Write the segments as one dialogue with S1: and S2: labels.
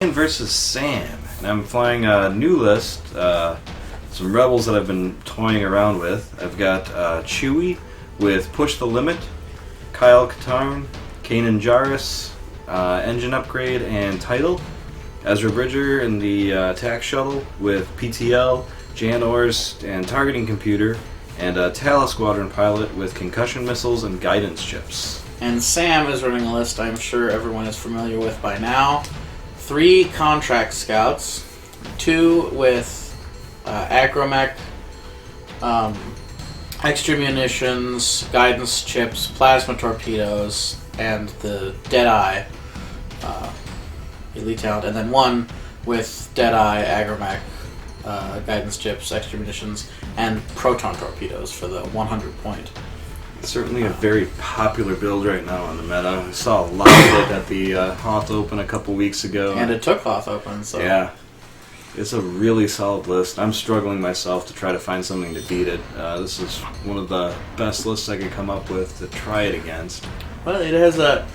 S1: Versus Sam, and I'm flying a new list, some rebels that I've been toying around with. I've got Chewie with Push the Limit, Kyle Katarn, Kanan Jarrus, engine upgrade and title, Ezra Bridger in the attack shuttle with PTL, Jan Ors and targeting computer, and a Tala squadron pilot with concussion missiles and guidance chips.
S2: And Sam is running a list I'm sure everyone is familiar with by now. 3 contract scouts, 2 with Agromech, extra munitions, guidance chips, plasma torpedoes, and the Deadeye elite talent, and then 1 with Deadeye, Agromech, guidance chips, extra munitions, and Proton torpedoes for the 100-point.
S1: Certainly a very popular build right now on the meta. I saw a lot of it at the Hoth Open a couple weeks ago.
S2: And it took Hoth Open, so...
S1: Yeah. It's a really solid list. I'm struggling myself to try to find something to beat it. This is one of the best lists I could come up with to try it against.
S2: Well, it has a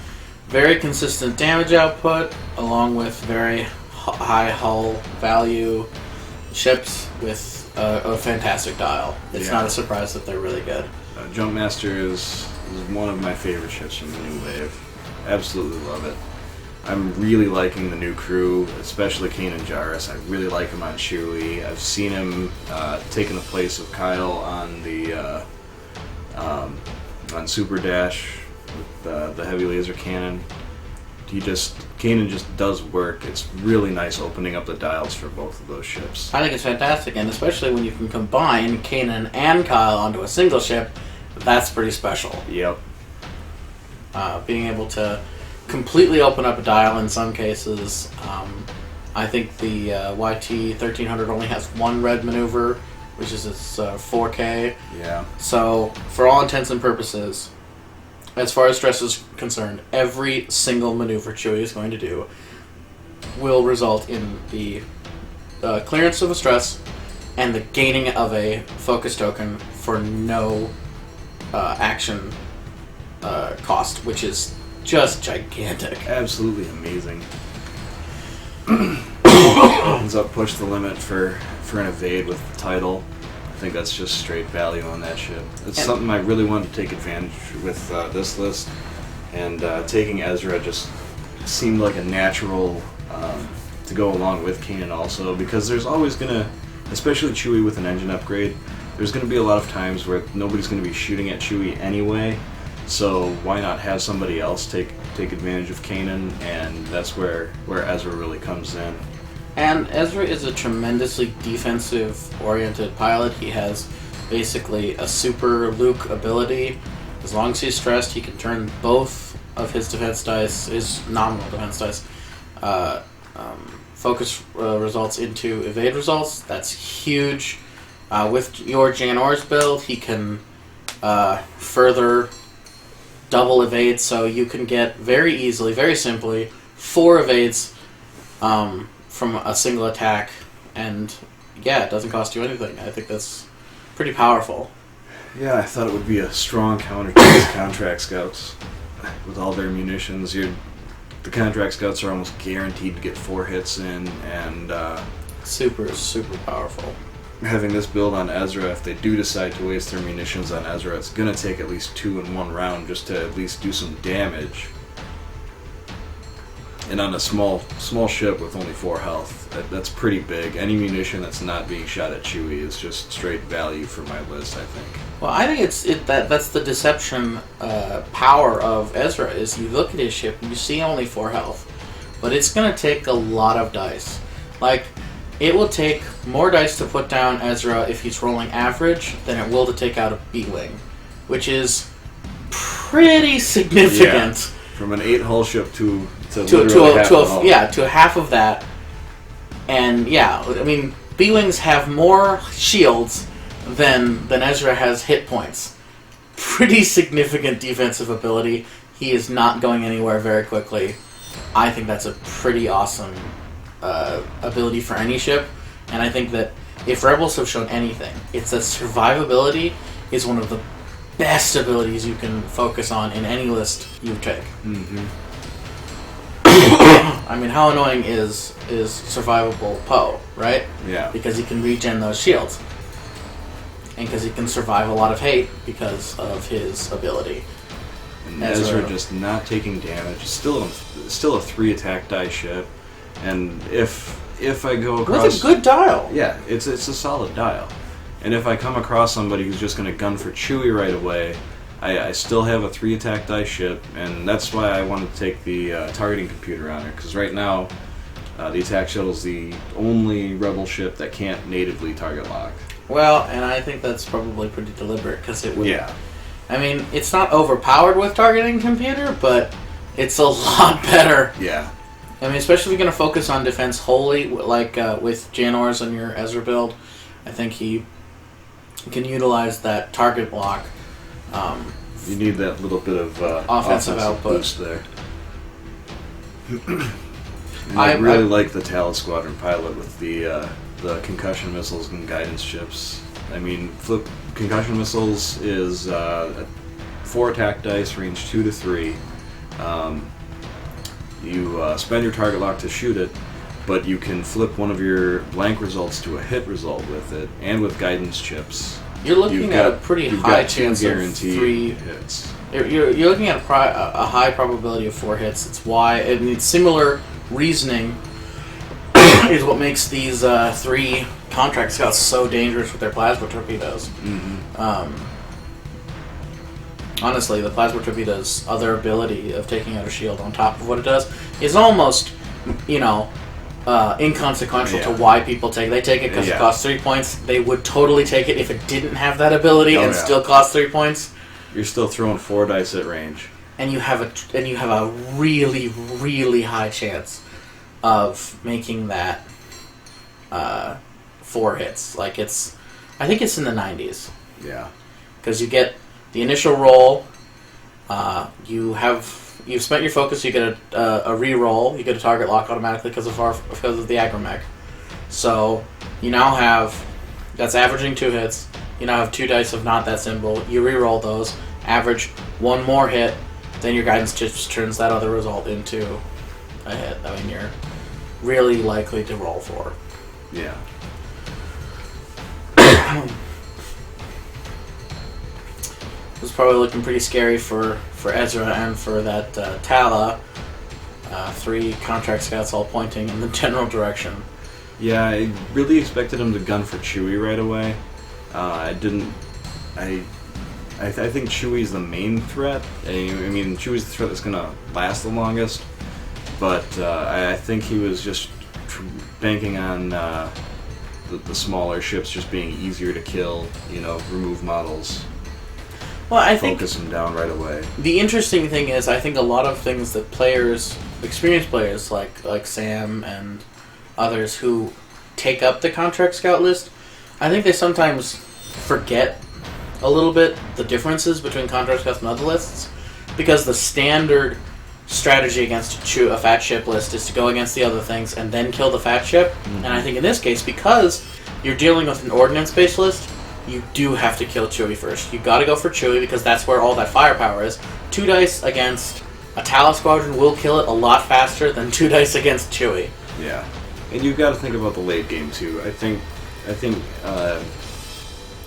S2: very consistent damage output, along with very high hull value ships with a fantastic dial. It's not a surprise that they're really good.
S1: Jumpmasters is one of my favorite ships from the new wave. Absolutely love it. I'm really liking the new crew, especially Kanan Jarrus. I really like him on Chewie. I've seen him taking the place of Kyle on the on Super Dash with the heavy laser cannon. Kanan just does work. It's really nice opening up the dials for both of those ships.
S2: I think it's fantastic, and especially when you can combine Kanan and Kyle onto a single ship, that's pretty special.
S1: Yep.
S2: Being able to completely open up a dial in some cases. I think the YT 1300 only has 1 red maneuver, which is its 4K.
S1: Yeah. So,
S2: for all intents and purposes, as far as stress is concerned, every single maneuver Chewie is going to do will result in the clearance of a stress and the gaining of a focus token for no action cost, which is just gigantic.
S1: Absolutely amazing. Opens up Push the Limit for an evade with the title. I think that's just straight value on that ship. It's something I really wanted to take advantage with this list, and taking Ezra just seemed like a natural to go along with Kanan also, because there's always going to, especially Chewie with an engine upgrade, there's going to be a lot of times where nobody's going to be shooting at Chewie anyway, so why not have somebody else take advantage of Kanan, and that's where Ezra really comes in.
S2: And Ezra is a tremendously defensive-oriented pilot. He has basically a super Luke ability. As long as he's stressed, he can turn both of his defense dice, his nominal defense dice, focus results into evade results. That's huge. With your Jan Ors build, he can further double evade, so you can get very easily, very simply, 4 evades from a single attack, and yeah, it doesn't cost you anything. I think that's pretty powerful.
S1: Yeah, I thought it would be a strong counter to these contract scouts. With all their munitions, the contract scouts are almost guaranteed to get 4 hits in, and
S2: super powerful.
S1: Having this build on Ezra, if they do decide to waste their munitions on Ezra, it's going to take at least 2 in 1 round just to at least do some damage. And on a small ship with only 4 health, that's pretty big. Any munition that's not being shot at Chewie is just straight value for my list, I think.
S2: Well, I think that's the deception power of Ezra, is you look at his ship and you see only 4 health, but it's going to take a lot of dice. Like, it will take more dice to put down Ezra if he's rolling average than it will to take out a B-Wing, which is pretty significant.
S1: Yeah. From an 8-hull ship to
S2: half of that. And yeah, I mean, B-Wings have more shields than Ezra has hit points. Pretty significant defensive ability. He is not going anywhere very quickly. I think that's a pretty awesome ability for any ship, and I think that if Rebels have shown anything, it's that survivability is one of the best abilities you can focus on in any list you take.
S1: Mm-hmm.
S2: I mean, how annoying is survivable Poe, right?
S1: Yeah.
S2: Because he can regen those shields. And because he can survive a lot of hate because of his ability.
S1: And Ezra just not taking damage. Still a 3 attack die ship. And if I go across...
S2: With a good dial.
S1: Yeah, it's a solid dial. And if I come across somebody who's just going to gun for Chewie right away, I still have a 3 attack die ship, and that's why I wanted to take the targeting computer on her, because right now the attack shuttle's the only rebel ship that can't natively target lock.
S2: Well, and I think that's probably pretty deliberate, because it would...
S1: Yeah.
S2: I mean, it's not overpowered with targeting computer, but it's a lot better.
S1: Yeah.
S2: I mean, especially if you're going to focus on defense wholly, like with Janors and your Ezra build, I think he can utilize that target lock.
S1: You need that little bit of
S2: offensive output
S1: boost there. I really like the Tala Squadron pilot with the concussion missiles and guidance ships. I mean, concussion missiles is 4 attack dice, range 2 to 3. You spend your target lock to shoot it, but you can flip one of your blank results to a hit result with it, and with guidance chips.
S2: You're looking at a pretty high chance of 3
S1: hits.
S2: You're looking at a high probability of 4 hits. It's why, I mean, similar reasoning is what makes these 3 contract scouts so dangerous with their plasma torpedoes.
S1: Mm-hmm.
S2: Honestly, the plasma torpedo's other ability of taking out a shield on top of what it does is almost, inconsequential to why people take it. They take it because it costs 3 points. They would totally take it if it didn't have that ability still cost 3 points.
S1: You're still throwing 4 dice at range,
S2: and you have a really, really high chance of making that 4 hits. Like I think it's in the 90s.
S1: Yeah,
S2: because you get the initial roll. You've spent your focus. You get a re-roll. You get a target lock automatically because of the Agromech. So you now have, that's averaging 2 hits. You now have 2 dice of not that symbol. You re-roll those, average 1 more hit. Then your guidance just turns that other result into a hit. I mean, you're really likely to roll 4.
S1: Yeah.
S2: It's probably looking pretty scary for Ezra and for that Tala. 3 contract scouts all pointing in the general direction.
S1: Yeah, I really expected him to gun for Chewie right away. I didn't. I think Chewie's the main threat. I mean, Chewie's the threat that's gonna last the longest. But I think he was just banking on the smaller ships just being easier to kill. Remove models.
S2: Well, I think
S1: focus them down right away.
S2: The interesting thing is, I think a lot of things that experienced players like Sam and others who take up the contract scout list, I think they sometimes forget a little bit the differences between contract scouts and other lists, because the standard strategy against a fat ship list is to go against the other things and then kill the fat ship. Mm-hmm. And I think in this case, because you're dealing with an ordnance-based list, you do have to kill Chewie first. You gotta go for Chewie because that's where all that firepower is. 2 dice against a Tala Squadron will kill it a lot faster than 2 dice against Chewie.
S1: Yeah. And you've got to think about the late game too. I think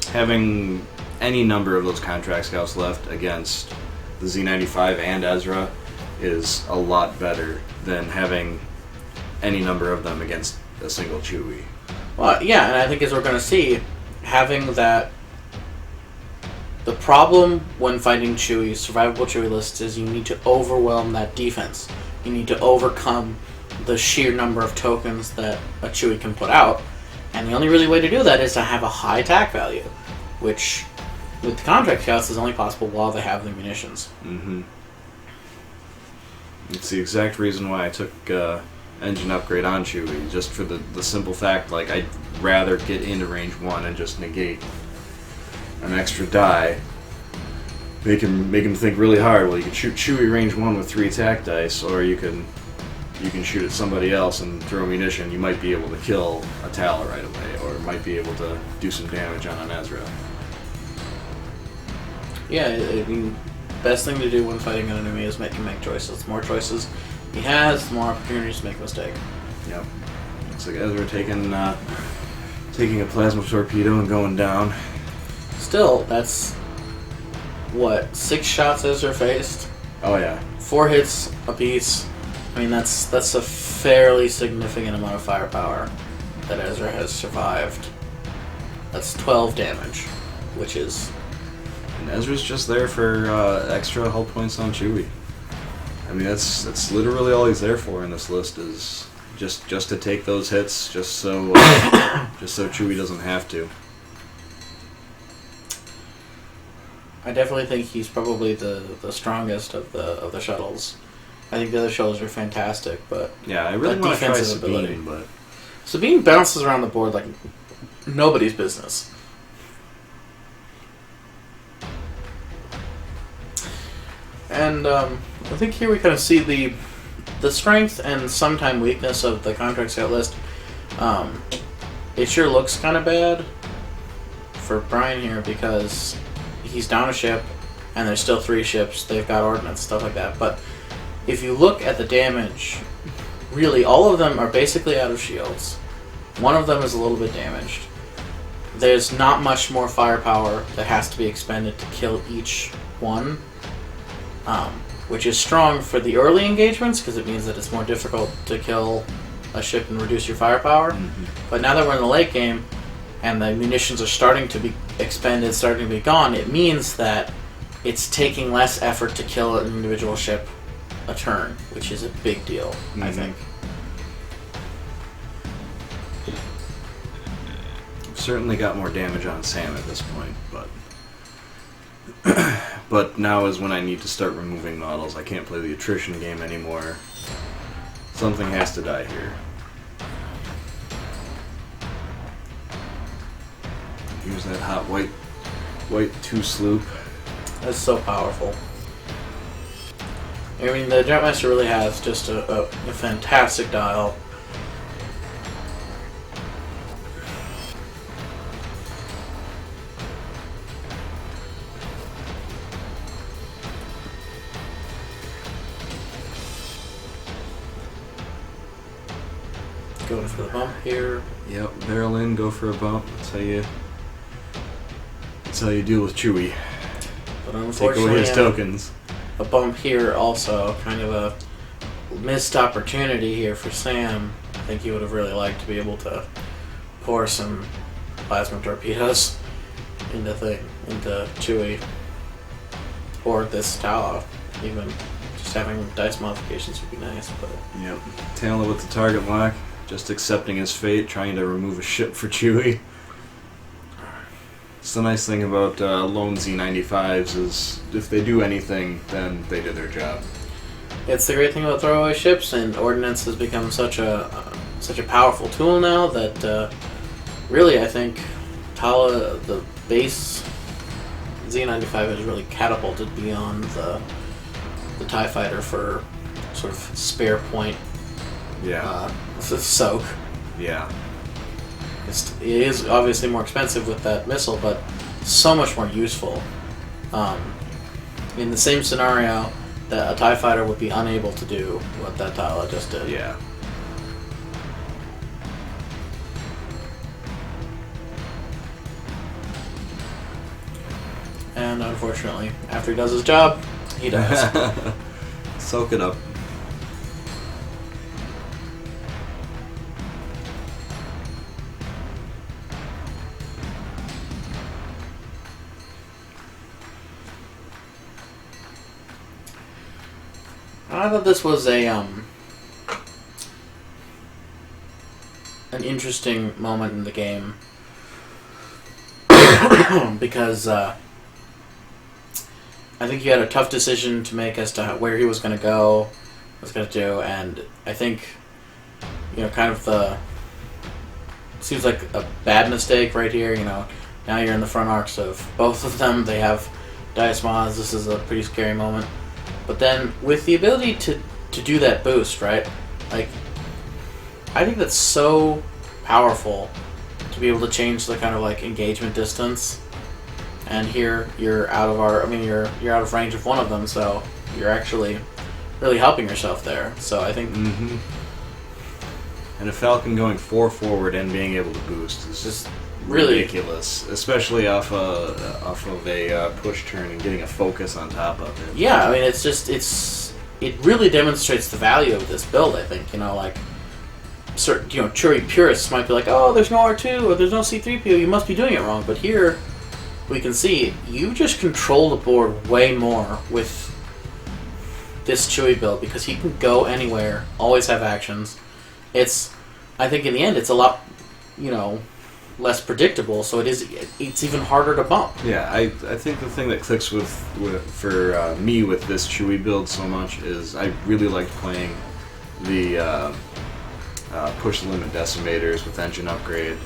S1: having any number of those contract scouts left against the Z95 and Ezra is a lot better than having any number of them against a single Chewie.
S2: Well, yeah, and I think as we're going to see, having that... The problem when fighting Chewie, survivable Chewie lists, is you need to overwhelm that defense. You need to overcome the sheer number of tokens that a Chewie can put out, and the only really way to do that is to have a high attack value, which, with the contract scouts, is only possible while they have the munitions.
S1: Mm-hmm. It's the exact reason why I took engine upgrade on Chewie, just for the simple fact, like, I'd rather get into range 1 and just negate an extra die. Make him think really hard. Well, you can shoot Chewie range 1 with 3 attack dice, or you can shoot at somebody else and throw munition. You might be able to kill a Tala right away, or might be able to do some damage on an Ezra.
S2: Yeah, I mean, best thing to do when fighting an enemy is make choices. The more choices he has, the more opportunities to make a mistake.
S1: Yep. Looks like Ezra taking a plasma torpedo and going down.
S2: Still, that's what, 6 shots Ezra faced?
S1: Oh yeah.
S2: 4 hits apiece. I mean, that's a fairly significant amount of firepower that Ezra has survived. That's 12 damage, which is...
S1: And Ezra's just there for extra hull points on Chewie. I mean, that's literally all he's there for in this list, is just to take those hits, just so Chewie doesn't have to.
S2: I definitely think he's probably the strongest of the shuttles. I think the other shuttles are fantastic, but
S1: yeah, I really want to try
S2: defensive ability.
S1: Sabine, but
S2: Sabine bounces around the board like nobody's business. And I think here we kind of see the strength and sometime weakness of the contract scout list. It sure looks kind of bad for Brian here because he's down a ship and there's still 3 ships. They've got ordnance, stuff like that. But if you look at the damage, really all of them are basically out of shields. One of them is a little bit damaged. There's not much more firepower that has to be expended to kill each one. Which is strong for the early engagements because it means that it's more difficult to kill a ship and reduce your firepower.
S1: Mm-hmm.
S2: But now that we're in the late game and the munitions are starting to be expended, starting to be gone, it means that it's taking less effort to kill an individual ship a turn, which is a big deal, I think.
S1: Certainly got more damage on Sam at this point, but but now is when I need to start removing models. I can't play the attrition game anymore. Something has to die here. Here's that hot white 2 sloop.
S2: That's so powerful. I mean, the Jumpmaster really has just a fantastic dial. Going for the bump here.
S1: Yep, barrel in, go for a bump. That's how you deal with Chewie.
S2: But
S1: Take
S2: unfortunately,
S1: away his tokens.
S2: a bump here also, kind of a missed opportunity here for Sam. I think he would have really liked to be able to pour some plasma torpedoes into Chewie. Or this Tala. Even just having dice modifications would be nice, but...
S1: Yep. Tala with the target lock. Just accepting his fate, trying to remove a ship for Chewie. It's the nice thing about lone Z95s is if they do anything, then they did their job.
S2: It's the great thing about throwaway ships, and ordnance has become such a powerful tool now that really I think Tala, the base Z95, has really catapulted beyond the TIE Fighter for sort of spare point.
S1: Yeah.
S2: Soak.
S1: Yeah.
S2: It is obviously more expensive with that missile, but so much more useful. In the same scenario, that a TIE Fighter would be unable to do what that Tala just did.
S1: Yeah.
S2: And unfortunately, after he does his job, he dies.
S1: Soak it up.
S2: I thought this was an interesting moment in the game because I think you had a tough decision to make as to where he was going to go, what he was going to do, and I think kind of seems like a bad mistake right here. Now you're in the front arcs of both of them. They have dice mods. This is a pretty scary moment. But then, with the ability to do that boost, right? Like, I think that's so powerful to be able to change the kind of like engagement distance. And here you're out of you're out of range of one of them, so you're actually really helping yourself there. So I think...
S1: Mm-hmm. And a Falcon going 4 forward and being able to boost is just
S2: really
S1: ridiculous, especially off of a push turn and getting a focus on top of it.
S2: Yeah, I mean, it really demonstrates the value of this build, I think. Certain, Chewie purists might be like, oh, there's no R2 or there's no C-3PO, you must be doing it wrong. But here, we can see, you just control the board way more with this Chewie build because he can go anywhere, always have actions. I think in the end, it's a lot, less predictable, so it's even harder to bump.
S1: Yeah, I think the thing that clicks for me with this Chewie build so much is I really liked playing the push the limit decimators with engine upgrade,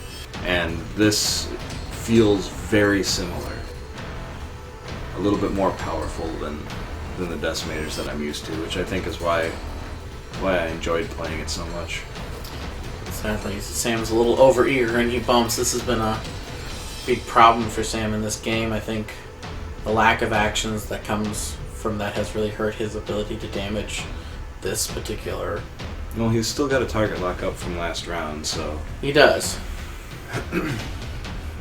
S1: and this feels very similar. A little bit more powerful than the decimators that I'm used to, which I think is why I enjoyed playing it so much.
S2: Sadly, Sam's a little over eager and he bumps. This has been a big problem for Sam in this game. I think the lack of actions that comes from that has really hurt his ability to damage this particular...
S1: Well, he's still got a target lock up from last round, so...
S2: He does.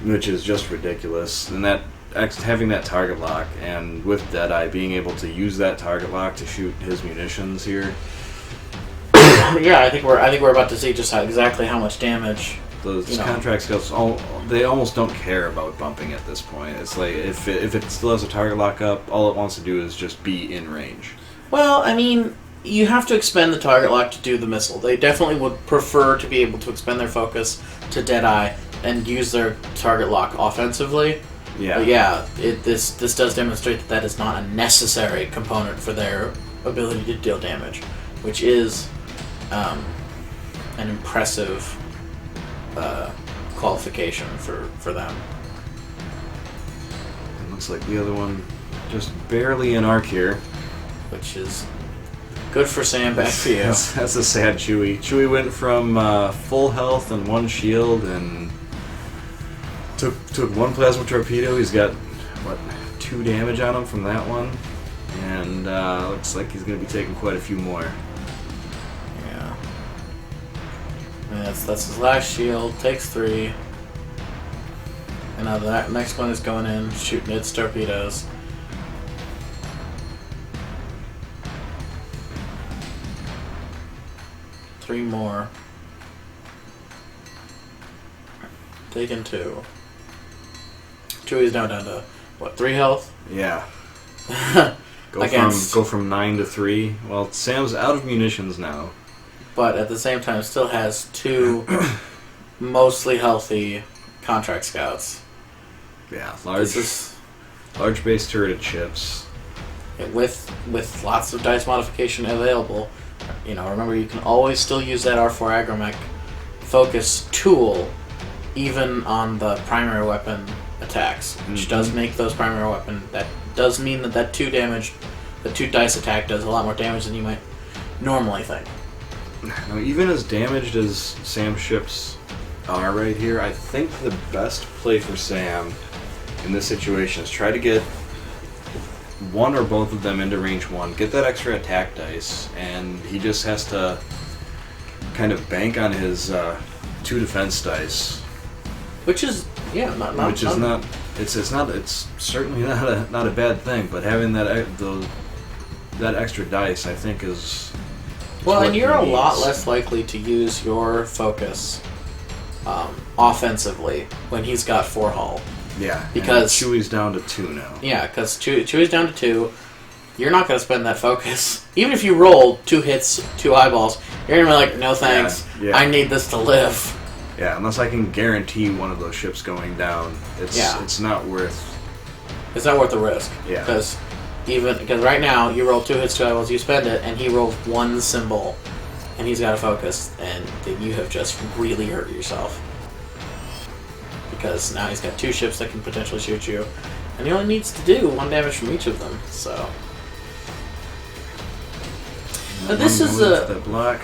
S1: Which is just ridiculous. And having that target lock, and with Deadeye being able to use that target lock to shoot his munitions here...
S2: Yeah, I think we're about to see just exactly how much damage.
S1: Those contract skills, they almost don't care about bumping at this point. It's like if it still has a target lock up, all it wants to do is just be in range.
S2: Well, I mean, you have to expend the target lock to do the missile. They definitely would prefer to be able to expend their focus to Deadeye and use their target lock offensively.
S1: Yeah.
S2: But yeah, this does demonstrate that is not a necessary component for their ability to deal damage, which is an impressive qualification for them.
S1: It looks like the other one just barely in arc here.
S2: Which is good for Sam, bad for you.
S1: That's a sad Chewie. Chewie went from full health and 1 shield and took 1 plasma torpedo. He's got, 2 damage on him from that one. And looks like he's going to be taking quite a few more.
S2: Yeah. I mean, that's his last shield. Takes 3. And now the next one is going in, shooting its torpedoes. Three more. Taking 2. Chewie's now down to, 3 health?
S1: Yeah.
S2: Go
S1: Go from 9 to 3. Well, Sam's out of munitions now.
S2: But at the same time still has 2 mostly healthy contract scouts.
S1: Yeah, large base turret chips.
S2: With lots of dice modification available. Remember, you can always still use that R4 Agromech focus tool even on the primary weapon attacks, which does make those primary weapon. That does mean that 2 damage, the 2 dice attack does a lot more damage than you might normally think.
S1: Now, even as damaged as Sam's ships are right here, I think the best play for Sam in this situation is try to get one or both of them into range 1, get that extra attack dice, and he just has to kind of bank on his 2 defense dice.
S2: Which is, yeah,
S1: it's certainly not a bad thing, but having that extra dice, I think, is
S2: well, and you're a lot less likely to use your focus offensively when he's got 4 hull.
S1: Yeah,
S2: because
S1: Chewie's down to 2 now.
S2: Yeah, because Chewie's down to 2. You're not going to spend that focus. Even if you roll 2 hits, 2 eyeballs, you're going to be like, no thanks,
S1: yeah.
S2: I need this to live.
S1: Yeah, unless I can guarantee one of those ships going down, it's not worth...
S2: It's not worth the risk.
S1: Yeah.
S2: Because right now, you roll 2 hits, 2 eyeballs, you spend it, and he rolls 1 symbol, and he's got a focus, and then you have just really hurt yourself. Because now he's got 2 ships that can potentially shoot you, and he only needs to do 1 damage from each of them. So, now this is
S1: the block.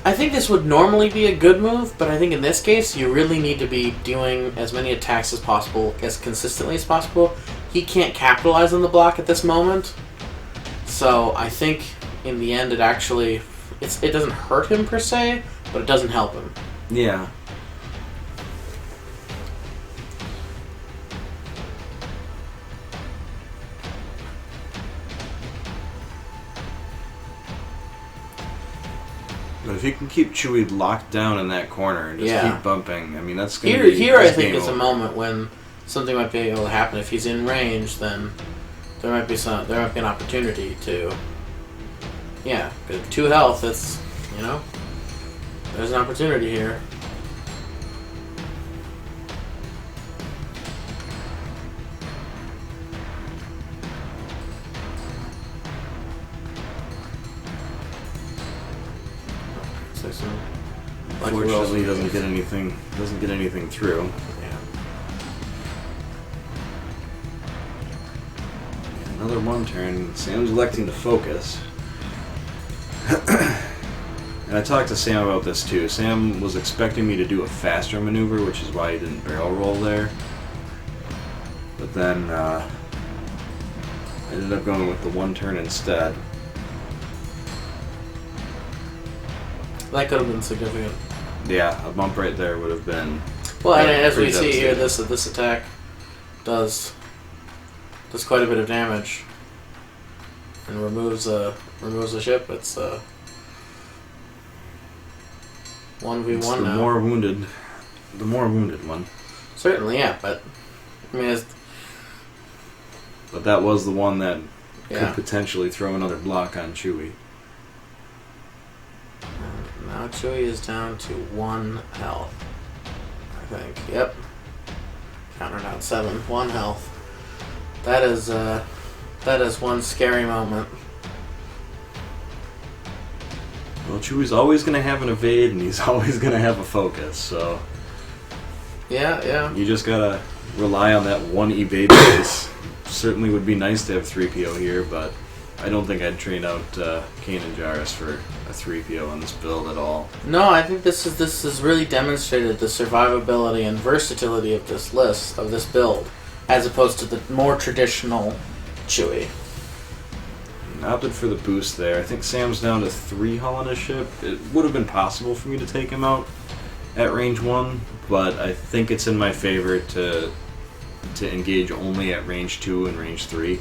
S2: I think this would normally be a good move, but I think in this case you really need to be doing as many attacks as possible, as consistently as possible. He can't capitalize on the block at this moment, So I think in the end it actually it doesn't hurt him per se, but it doesn't help him.
S1: Yeah. But if he can keep Chewie locked down in that corner and just keep bumping, I mean, that's going to be...
S2: Here I think is a moment when something might be able to happen. If he's in range, then there might be an opportunity to... Yeah, 2 health, it's, there's an opportunity here.
S1: Unfortunately, doesn't get anything through.
S2: Yeah.
S1: Another 1 turn. Sam's electing to focus. And I talked to Sam about this too. Sam was expecting me to do a faster maneuver, which is why he didn't barrel roll there. But then I ended up going with the 1 turn instead.
S2: That could have been significant.
S1: Yeah, a bump right there would have been...
S2: Well, and as we see here, this attack does quite a bit of damage and removes a ship. It's 1v1 now.
S1: The more wounded one.
S2: Certainly, yeah, but I mean,
S1: but that was the one that could potentially throw another block on Chewie.
S2: Now Chewie is down to 1 health. I think. Yep. Counter down 7. 1 health. That is one scary moment.
S1: Well, Chewie's always going to have an evade, and he's always going to have a focus, so...
S2: Yeah.
S1: You just gotta rely on that 1 evade base. Certainly would be nice to have 3PO here, but I don't think I'd train out Kanaan Jarrus for a 3PO on this build at all.
S2: No, I think this has really demonstrated the survivability and versatility of this list, of this build, as opposed to the more traditional Chewie.
S1: Opted for the boost there. I think Sam's down to 3 hull on his ship. It would have been possible for me to take him out at range 1, but I think it's in my favor to engage only at range 2 and range 3.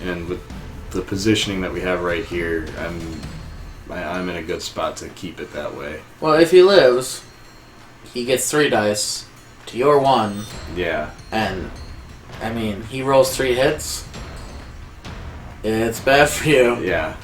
S1: And with the positioning that we have right here, I'm in a good spot to keep it that way.
S2: Well, if he lives, he gets 3 dice to your 1.
S1: Yeah.
S2: And, I mean, he rolls 3 hits. It's bad for you.
S1: Yeah.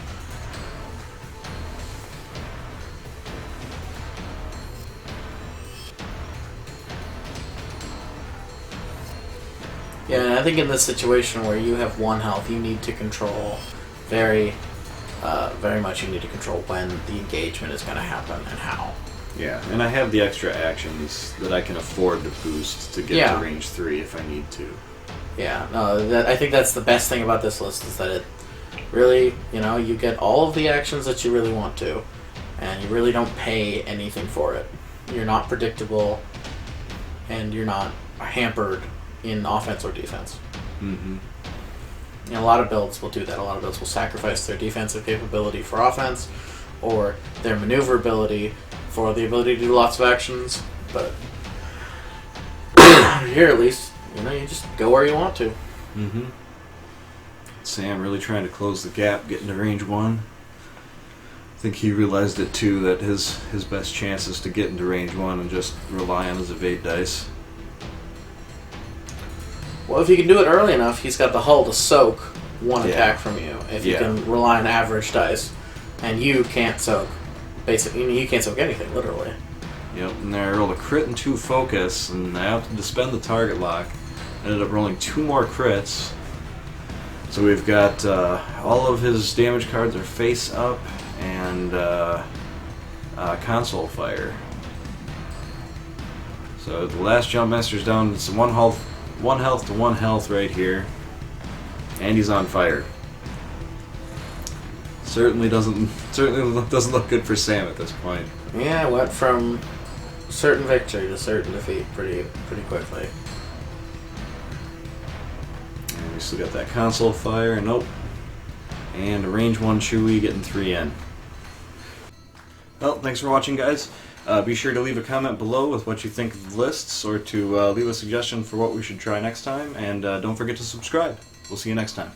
S2: Yeah, and I think in this situation where you have 1 health, you need to control very much. You need to control when the engagement is going to happen and how.
S1: Yeah, and I have the extra actions that I can afford to boost to get to range 3 if I need to.
S2: Yeah, no, I think that's the best thing about this list is that it really, you get all of the actions that you really want to, and you really don't pay anything for it. You're not predictable, and you're not hampered in offense or defense.
S1: Mm-hmm.
S2: A lot of builds will do that. A lot of builds will sacrifice their defensive capability for offense, or their maneuverability for the ability to do lots of actions. But here, at least, you just go where you want to.
S1: Mm-hmm. Sam really trying to close the gap, getting to range 1. I think he realized it too, that his best chance is to get into range 1 and just rely on his evade dice.
S2: Well, if he can do it early enough, he's got the hull to soak 1 attack from you. If you can rely on average dice, and you can't soak, basically, you can't soak anything, literally.
S1: Yep, and there I rolled a crit and 2 focus, and I opted to spend the target lock. Ended up rolling 2 more crits. So we've got all of his damage cards are face up and console fire. So the last Jumpmasters down. It's 1 health to 1 health right here, and he's on fire. Certainly doesn't look good for Sam at this point.
S2: Yeah, went from certain victory to certain defeat pretty quickly.
S1: And we still got that console fire. Nope. And a range 1 Chewie getting 3 in. Well, thanks for watching, guys. Be sure to leave a comment below with what you think of the lists, or to leave a suggestion for what we should try next time, and don't forget to subscribe. We'll see you next time.